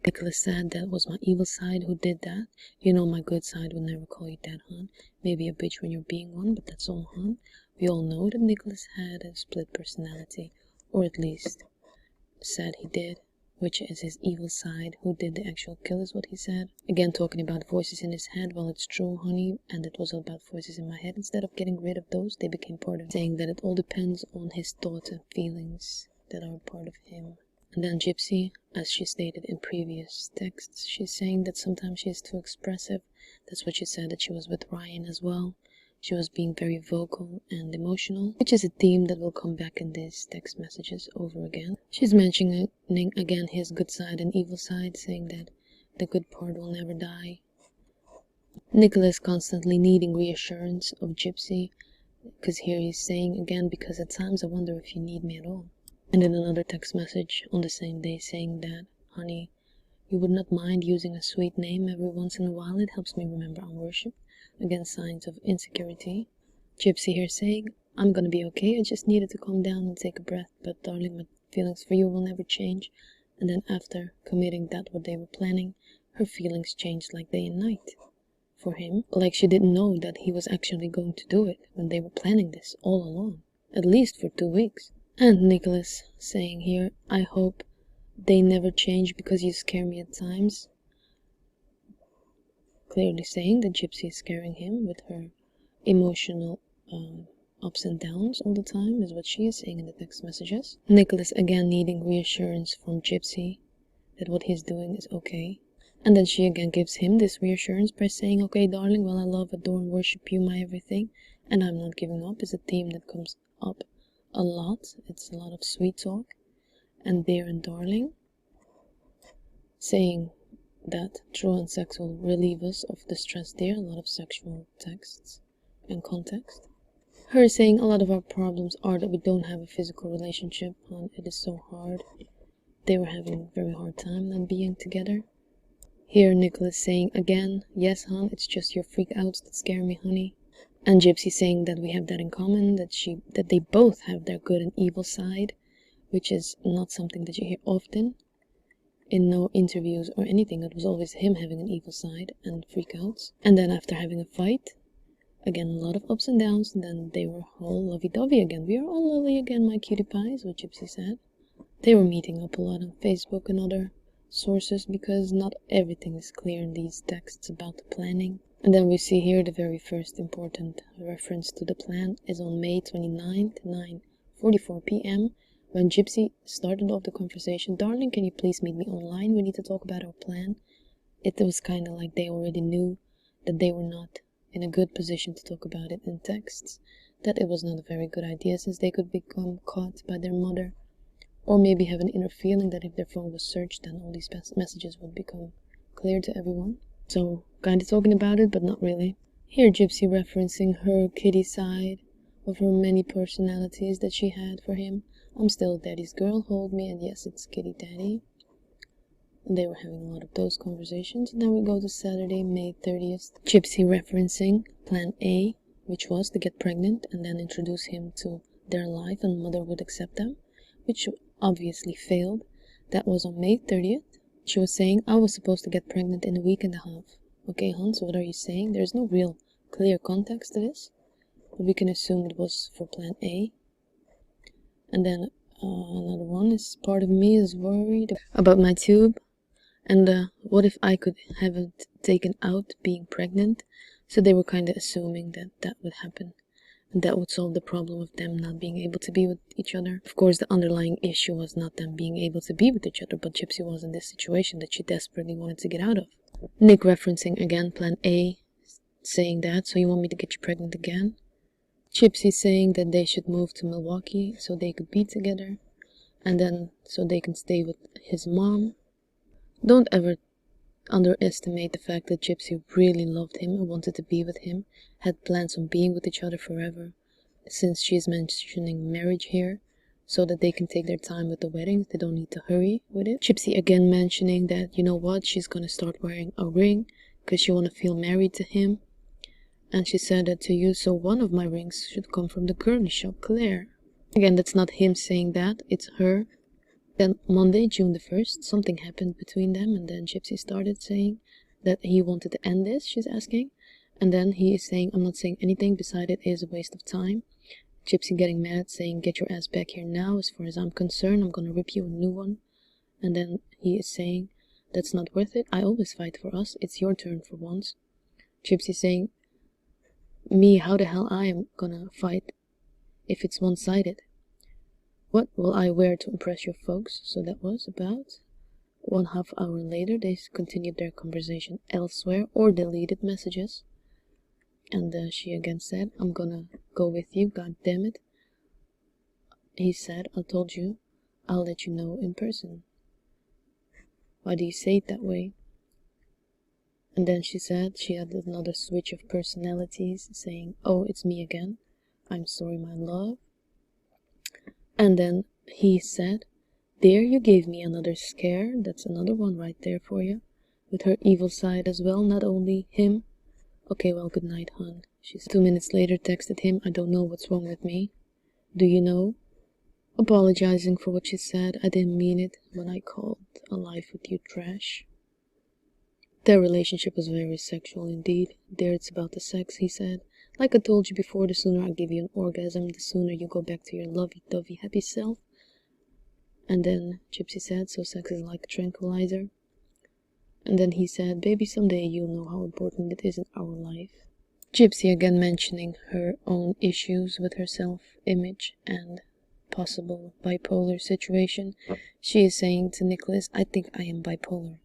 Nicholas said that was my evil side who did that. You know my good side would never call you that, hon. Maybe a bitch when you're being one, but that's all, hon. We all know that Nicholas had a split personality, or at least said he did, which is his evil side who did the actual kill is what he said. Again, talking about voices in his head. Well, it's true, honey, and it was all about voices in my head. Instead of getting rid of those, they became part of him, saying that it all depends on his thoughts and feelings that are part of him. And then Gypsy, as she stated in previous texts, she's saying that sometimes she is too expressive. That's what she said, that she was with Ryan as well. She was being very vocal and emotional, which is a theme that will come back in these text messages over again. She's mentioning again his good side and evil side, saying that the good part will never die. Nicholas constantly needing reassurance of Gypsy, because here he's saying again, because at times I wonder if you need me at all. And in another text message on the same day saying that, honey, you would not mind using a sweet name every once in a while. It helps me remember our worship. Again, signs of insecurity. Gypsy here saying, I'm gonna be okay, I just needed to calm down and take a breath, but darling, my feelings for you will never change. And then after committing that what they were planning, her feelings changed like day and night for him. Like she didn't know that he was actually going to do it when they were planning this all along, at least for 2 weeks. And Nicholas saying here, I hope they never change because you scare me at times. Clearly saying that Gypsy is scaring him with her emotional ups and downs all the time, is what she is saying in the text messages. Nicholas again needing reassurance from Gypsy that what he's doing is okay. And then she again gives him this reassurance by saying, okay, darling, well, I love, adore, and worship you, my everything, and I'm not giving up is a theme that comes up a lot. It's a lot of sweet talk and dear and darling, saying that true and sex will relieve us of the stress there. A lot of sexual texts and context. Her saying a lot of our problems are that we don't have a physical relationship, and it is so hard. They were having a very hard time not being together. Here Nicholas saying again, yes, hon, it's just your freak outs that scare me, honey. And Gypsy saying that we have that in common, that they both have their good and evil side, which is not something that you hear often. In no interviews or anything, it was always him having an evil side and freakouts. And then after having a fight, again a lot of ups and downs, and then they were all lovey-dovey again. We are all lovely again, my cutie pies, what Gypsy said. They were meeting up a lot on Facebook and other sources, because not everything is clear in these texts about the planning. And then we see here the very first important reference to the plan is on May 29th, 9:44 p.m. when Gypsy started off the conversation, darling, can you please meet me online? We need to talk about our plan. It was kind of like they already knew that they were not in a good position to talk about it in texts, that it was not a very good idea since they could become caught by their mother, or maybe have an inner feeling that if their phone was searched then all these messages would become clear to everyone. So kind of talking about it, but not really. Here Gypsy referencing her kitty side of her many personalities that she had for him. I'm still daddy's girl, hold me, and yes, it's kitty daddy. And they were having a lot of those conversations. And then we go to Saturday, May 30th. Gypsy referencing plan A, which was to get pregnant and then introduce him to their life and mother would accept them, which obviously failed. That was on May 30th. She was saying, I was supposed to get pregnant in a week and a half. Okay, Hans, what are you saying? There's no real clear context to this, but we can assume it was for plan A. And then another one is, part of me is worried about my tube, and what if I could have it taken out being pregnant? So they were kind of assuming that that would happen, and that would solve the problem of them not being able to be with each other. Of course, the underlying issue was not them being able to be with each other, but Gypsy was in this situation that she desperately wanted to get out of. Nick referencing again plan A, saying that, so you want me to get you pregnant again? Gypsy saying that they should move to Milwaukee so they could be together, and then so they can stay with his mom. Don't ever underestimate the fact that Gypsy really loved him and wanted to be with him, had plans on being with each other forever, since she is mentioning marriage here, so that they can take their time with the weddings, they don't need to hurry with it. Gypsy again mentioning that, you know what, she's gonna start wearing a ring, because she wanna feel married to him. And she said that to you, so one of my rings should come from the girly shop, Claire. Again, that's not him saying that, it's her Then Monday, June the 1st, something happened between them, and then Gypsy started saying that he wanted to end this, she's asking. And then he is saying, I'm not saying anything, beside it is a waste of time. Gypsy getting mad, saying, get your ass back here now, as far as I'm concerned, I'm gonna rip you a new one. And then he is saying, that's not worth it, I always fight for us, it's your turn for once. Gypsy saying, me, how the hell I am gonna fight if it's one-sided? What will I wear to impress your folks? So that was about 1/2 hour later. They continued their conversation elsewhere or deleted messages. And she again said, I'm gonna go with you, god damn it. He said, I told you, I'll let you know in person. Why do you say it that way? And then she said she had another switch of personalities, saying, oh, it's me again. I'm sorry, my love. And then he said, there, you gave me another scare. That's another one right there for you. With her evil side as well, not only him. Okay, well, good night, hon. She 2 minutes later texted him, I don't know what's wrong with me. Do you know? Apologizing for what she said. I didn't mean it when I called a life with you trash. Their relationship was very sexual indeed. There it's about the sex, he said. Like I told you before, the sooner I give you an orgasm, the sooner you go back to your lovey-dovey happy self. And then Gypsy said, so sex is like a tranquilizer. And then he said, baby, someday you'll know how important it is in our life. Gypsy again mentioning her own issues with her self-image and possible bipolar situation. She is saying to Nicholas, I think I am bipolar.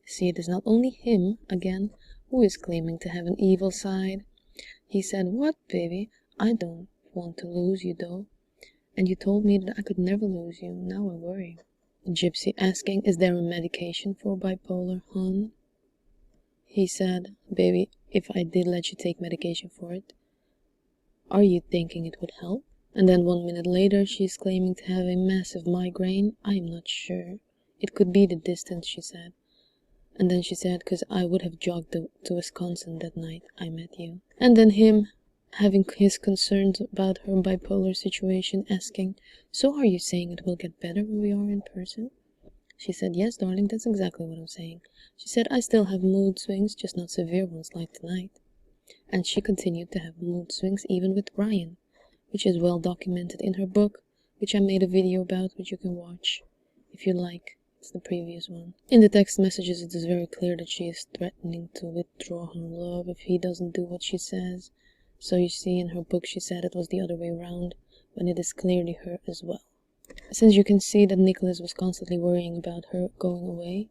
See, it is not only him, again, who is claiming to have an evil side. He said, what, baby? I don't want to lose you, though. And you told me that I could never lose you. Now I worry. Gypsy asking, is there a medication for bipolar, hon? He said, baby, if I did let you take medication for it, are you thinking it would help? And then 1 minute later, she's claiming to have a massive migraine. I'm not sure. It could be the distance, she said. And then she said, because I would have jogged to Wisconsin that night I met you. And then him, having his concerns about her bipolar situation, asking, so are you saying it will get better when we are in person? She said, yes, darling, that's exactly what I'm saying. She said, I still have mood swings, just not severe ones like tonight. And she continued to have mood swings even with Ryan, which is well documented in her book, which I made a video about, which you can watch if you like. It's the previous one. In the text messages, it is very clear that she is threatening to withdraw her love if he doesn't do what she says. So you see, in her book she said it was the other way around, when it is clearly her as well. Since you can see that Nicholas was constantly worrying about her going away,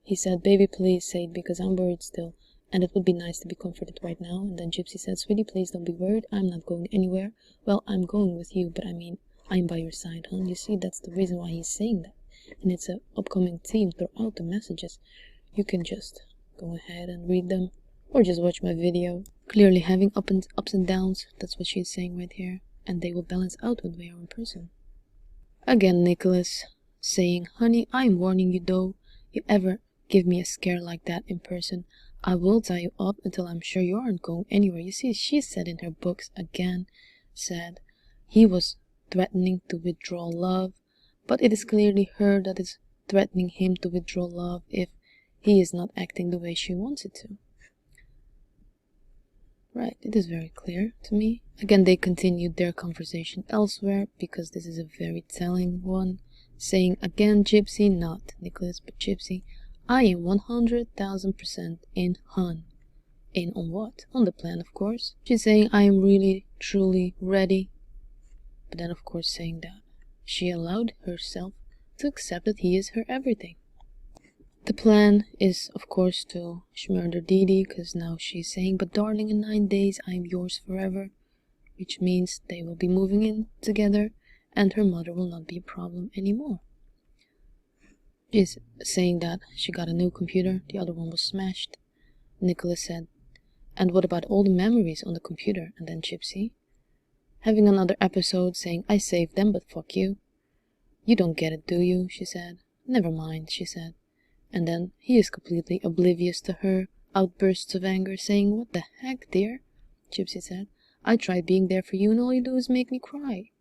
he said, baby, please say it, because I'm worried still, and it would be nice to be comforted right now. And then Gypsy said, sweetie, please don't be worried, I'm not going anywhere. Well, I'm going with you, but I mean, I'm by your side, hon. You see, that's the reason why he's saying that. And it's an upcoming theme throughout the messages. You can just go ahead and read them, or just watch my video. Clearly having ups and downs, that's what she's saying right here, and they will balance out when we are in person. Again, Nicholas saying, honey, I'm warning you though, you ever give me a scare like that in person, I will tie you up until I'm sure you aren't going anywhere. You see, she said in her books again, said he was threatening to withdraw love, but it is clearly her that is threatening him to withdraw love if he is not acting the way she wants it to. Right, it is very clear to me. Again, they continued their conversation elsewhere, because this is a very telling one, saying again, Gypsy, not Nicholas, but Gypsy, I am 100,000% in, hon. In on what? On the plan, of course. She's saying, I am really, truly ready. But then, of course, saying that she allowed herself to accept that he is her everything. The plan is, of course, to murder Dee Dee, because now she's saying, but darling, in 9 days I am yours forever, which means they will be moving in together, and her mother will not be a problem anymore. She's saying that she got a new computer, the other one was smashed. Nicholas said, and what about all the memories on the computer? And then Gypsy, having another episode, saying, I saved them, but fuck you. You don't get it, do you? She said. Never mind, she said. And then he is completely oblivious to her outbursts of anger, saying, what the heck, dear? Gypsy said, I tried being there for you and all you do is make me cry.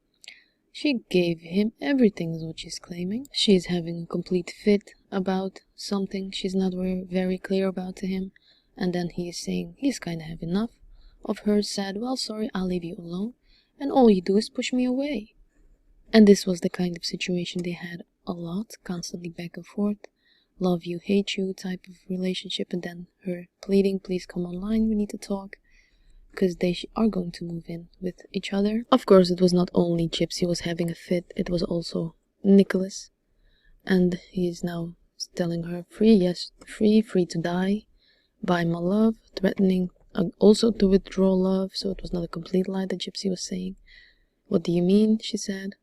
She gave him everything is what she's claiming. She's having a complete fit about something she's not very clear about to him. And then he is saying he's kinda have enough of her, said, well, sorry, I'll leave you alone. And all you do is push me away. And this was the kind of situation they had a lot, constantly back and forth. Love you, hate you type of relationship. And then her pleading, please come online, we need to talk. Because they are going to move in with each other. Of course, it was not only Gypsy was having a fit, it was also Nicholas. And he is now telling her, free, yes, free to die, by my love, threatening also to withdraw love. So it was not a complete lie that Gypsy was saying. What do you mean? She said.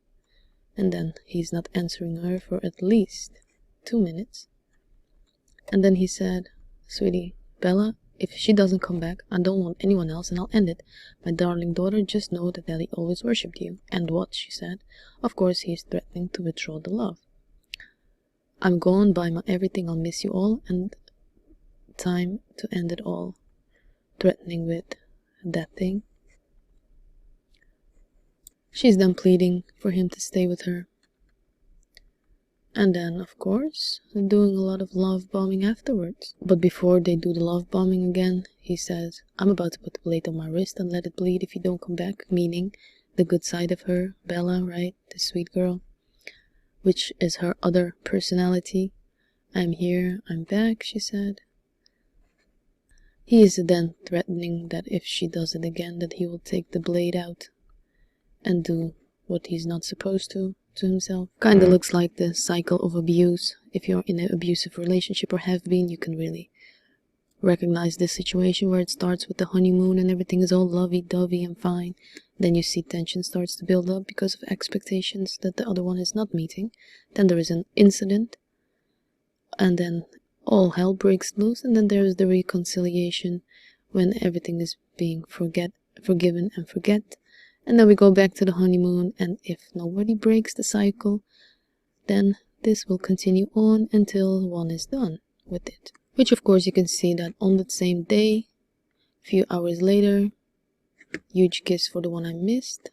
And then he's not answering her for at least 2 minutes. And then he said, sweetie, Bella, if she doesn't come back, I don't want anyone else and I'll end it. My darling daughter, just know that Daddy always worshipped you. And what? She said. Of course, he is threatening to withdraw the love. I'm gone, buy my everything, I'll miss you all, and time to end it all. Threatening with that thing. She's then pleading for him to stay with her. And then, of course, doing a lot of love bombing afterwards. But before they do the love bombing again, he says, I'm about to put the blade on my wrist and let it bleed if you don't come back. Meaning, the good side of her, Bella, right? The sweet girl. Which is her other personality. I'm here, I'm back, she said. He is then threatening that if she does it again, that he will take the blade out and do what he's not supposed to himself. Kinda looks like the cycle of abuse. If you're in an abusive relationship or have been, you can really recognize this situation where it starts with the honeymoon and everything is all lovey-dovey and fine. Then you see tension starts to build up because of expectations that the other one is not meeting. Then there is an incident, and then all hell breaks loose, and then there's the reconciliation when everything is being forgiven and forget. And then we go back to the honeymoon, and if nobody breaks the cycle, then this will continue on until one is done with it. Which of course you can see that on the same day, a few hours later, huge kiss for the one I missed.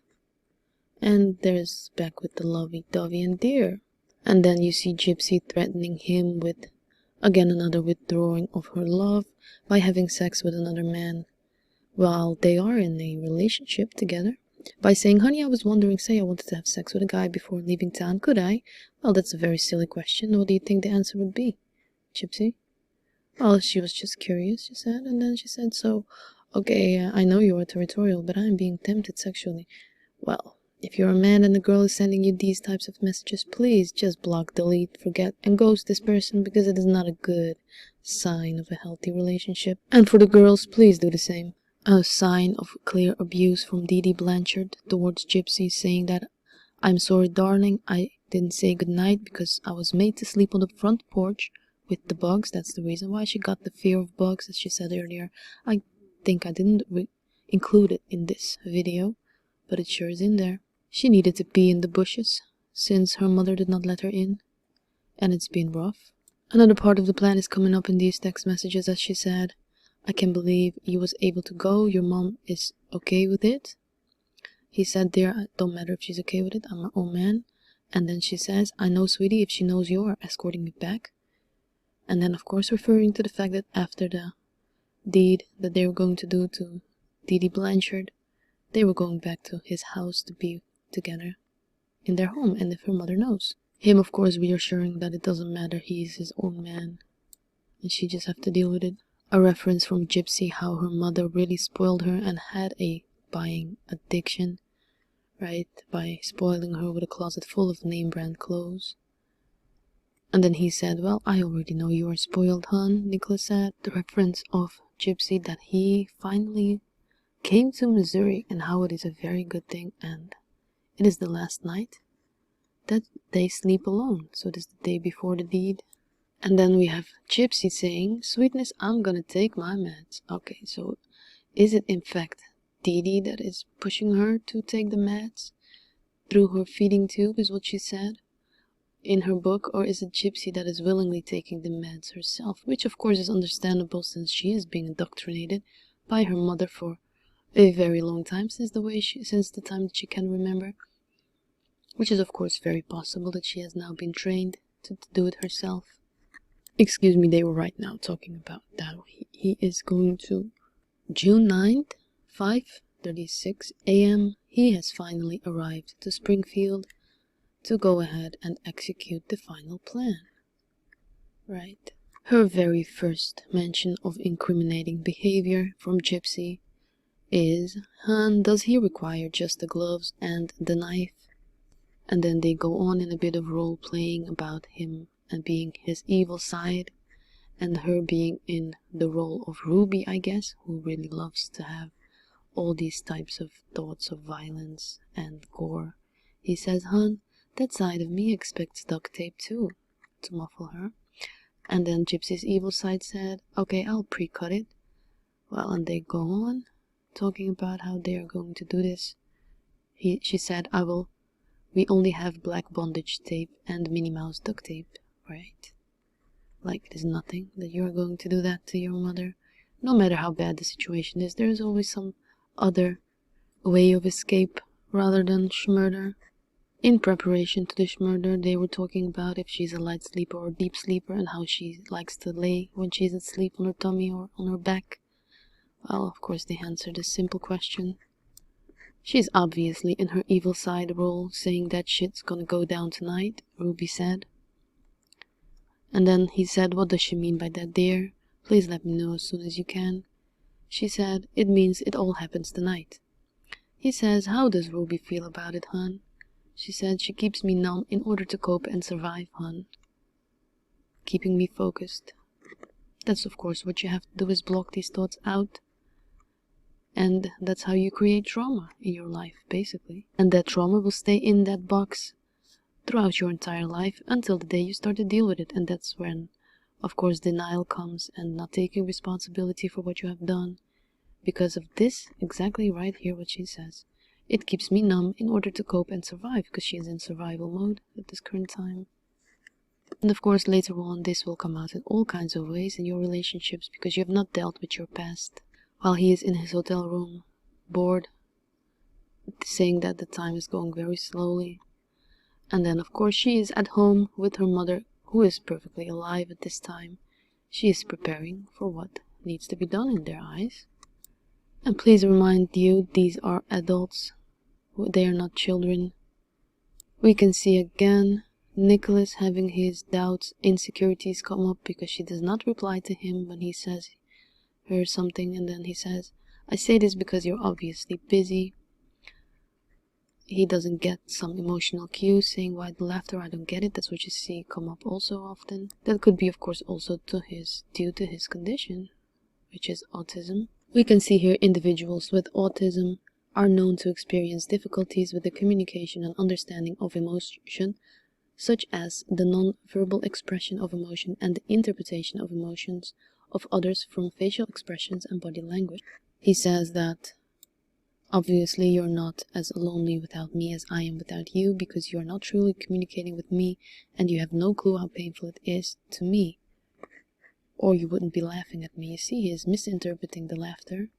And there's back with the lovey-dovey and dear. And then you see Gypsy threatening him with, again, another withdrawing of her love by having sex with another man while they are in a relationship together. By saying, honey, I was wondering, say I wanted to have sex with a guy before leaving town, could I? Well, that's a very silly question. What do you think the answer would be, Gypsy? Well, she was just curious, she said, and then she said, so, okay, I know you are territorial, but I'm being tempted sexually. Well, if you're a man and the girl is sending you these types of messages, please just block, delete, forget, and ghost this person, because it is not a good sign of a healthy relationship. And for the girls, please do the same. A sign of clear abuse from Gypsy Blanchard towards Gypsy, saying that, I'm sorry, darling, I didn't say goodnight because I was made to sleep on the front porch with the bugs. That's the reason why she got the fear of bugs, as she said earlier. I think I didn't include it in this video, but it sure is in there. She needed to pee in the bushes, since her mother did not let her in, and it's been rough. Another part of the plan is coming up in these text messages, as she said, I can't believe you was able to go, your mom is okay with it. He said, dear, it don't matter if she's okay with it, I'm my own man. And then she says, I know, sweetie, if she knows you are escorting me back. And then, of course, referring to the fact that after the deed that they were going to do to Gypsy Blanchard, they were going back to his house to be together in their home, and if her mother knows. Him, of course, reassuring that it doesn't matter, he's his own man, and she just have to deal with it. A reference from Gypsy how her mother really spoiled her and had a buying addiction, right, by spoiling her with a closet full of name brand clothes. And then he said, well, I already know you are spoiled, hon, Nicholas said. The reference of Gypsy that he finally came to Missouri and how it is a very good thing, and it is the last night that they sleep alone, so it is the day before the deed. And then we have Gypsy saying, sweetness, I'm gonna take my meds. Okay, so is it in fact Dee that is pushing her to take the meds through her feeding tube, is what she said in her book, or is it Gypsy that is willingly taking the meds herself? Which of course is understandable, since she is being indoctrinated by her mother for a very long time, since the time that she can remember. which is of course very possible that she has now been trained to do it herself. Excuse me, they were right now talking about that. He is going to June 9th, 5:36 a.m. He has finally arrived to Springfield to go ahead and execute the final plan. Right. Her very first mention of incriminating behavior from Gypsy is, "Han, does he require just the gloves and the knife?" And then they go on in a bit of role playing about him and being his evil side, and her being in the role of Ruby, I guess, who really loves to have all these types of thoughts of violence and gore. He says, "Han, that side of me expects duct tape too," to muffle her. And then Gypsy's evil side said, "Okay, I'll pre-cut it." Well, and they go on talking about how they are going to do this. She said, we only have black bondage tape and Minnie Mouse duct tape, right? Like it is nothing that you are going to do that to your mother. No matter how bad the situation is, there is always some other way of escape rather than schmurder. In preparation to the schmurder, they were talking about if she's a light sleeper or deep sleeper and how she likes to lay when she's asleep on her tummy or on her back. Well, of course they answered a simple question. "She's obviously in her evil side role, saying that shit's gonna go down tonight," Ruby said. And then he said, "What does she mean by that, dear? Please let me know as soon as you can." She said, "It means it all happens tonight." He says, "How does Ruby feel about it, hon?" She said, "She keeps me numb in order to cope and survive, hon. Keeping me focused." That's of course what you have to do, is block these thoughts out. And that's how you create trauma in your life, basically. And that trauma will stay in that box throughout your entire life until the day you start to deal with it. And that's when, of course, denial comes and not taking responsibility for what you have done. Because of this, exactly right here what she says. "It keeps me numb in order to cope and survive," because she is in survival mode at this current time. And of course, later on, this will come out in all kinds of ways in your relationships because you have not dealt with your past. While he is in his hotel room, bored, saying that the time is going very slowly. And then, of course, she is at home with her mother, who is perfectly alive at this time. She is preparing for what needs to be done in their eyes. And please remind you, these are adults. They are not children. We can see again Nicholas having his doubts, insecurities come up because she does not reply to him when he says her something, and then he says, "I say this because you're obviously busy." He doesn't get some emotional cue saying, "Why the laughter? I don't get it." That's what you see come up also often. That could be, of course, also due to his condition, which is autism. We can see here individuals with autism are known to experience difficulties with the communication and understanding of emotion, such as the non-verbal expression of emotion and the interpretation of emotions of others from facial expressions and body language. He says that, "Obviously you're not as lonely without me as I am without you, because you are not truly communicating with me and you have no clue how painful it is to me. Or you wouldn't be laughing at me." You see, he is misinterpreting the laughter.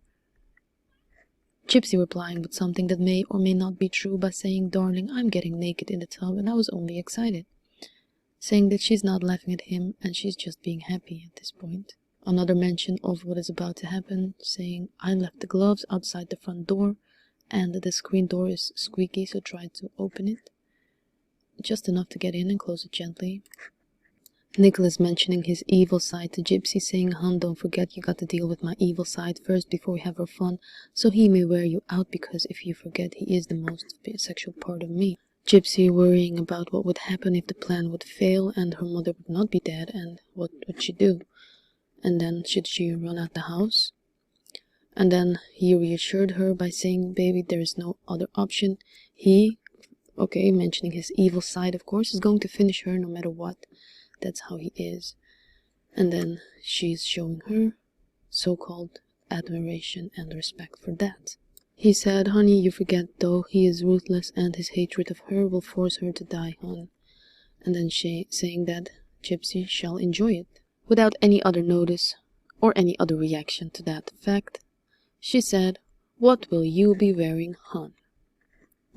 Gypsy replying with something that may or may not be true by saying, "Darling, I'm getting naked in the tub and I was only excited." Saying that she's not laughing at him and she's just being happy at this point. Another mention of what is about to happen, saying, "I left the gloves outside the front door and the screen door is squeaky, so try to open it. Just enough to get in and close it gently." Nicholas mentioning his evil side to Gypsy, saying, "Hon, don't forget you got to deal with my evil side first before we have our fun, so he may wear you out, because if you forget, he is the most sexual part of me." Gypsy worrying about what would happen if the plan would fail and her mother would not be dead, and what would she do? And then should she run out the house? And then he reassured her by saying, "Baby, there is no other option. He," okay, mentioning his evil side, of course, "is going to finish her no matter what. That's how he is." And then she's showing her so-called admiration and respect for that. He said, "Honey, you forget though, he is ruthless and his hatred of her will force her to die, hon." And then she saying that Gypsy shall enjoy it. Without any other notice or any other reaction to that fact, she said, "What will you be wearing, hon?"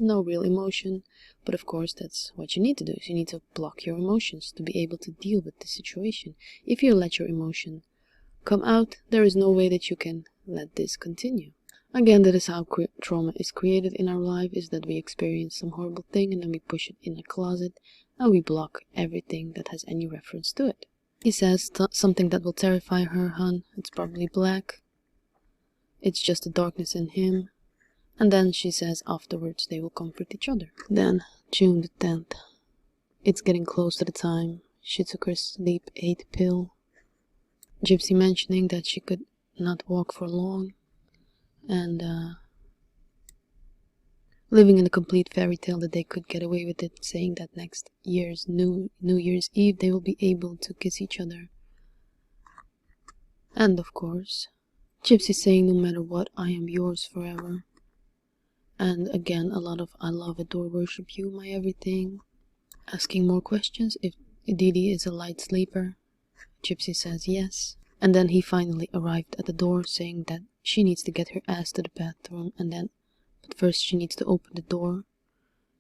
no real emotion, but of course that's what you need to do. You need to block your emotions to be able to deal with the situation. If you let your emotion come out, there is no way that you can let this continue. Again, that is how trauma is created in our life, is that we experience some horrible thing and then we push it in a closet and we block everything that has any reference to it. He says something that will terrify her, hun. It's probably black. It's just the darkness in him. And then she says afterwards they will comfort each other. Then, June the 10th. It's getting close to the time. She took her sleep aid pill. Gypsy mentioning that she could not walk for long. And living in a complete fairy tale that they could get away with it, saying that next year's New Year's Eve they will be able to kiss each other. And of course, Gypsy saying no matter what, I am yours forever. And again, a lot of I love, adore, worship you, my everything. Asking more questions if Didi is a light sleeper. Gypsy says yes. And then he finally arrived at the door saying that she needs to get her ass to the bathroom but first she needs to open the door.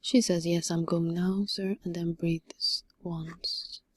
She says, yes, I'm going now, sir, and then breathes once.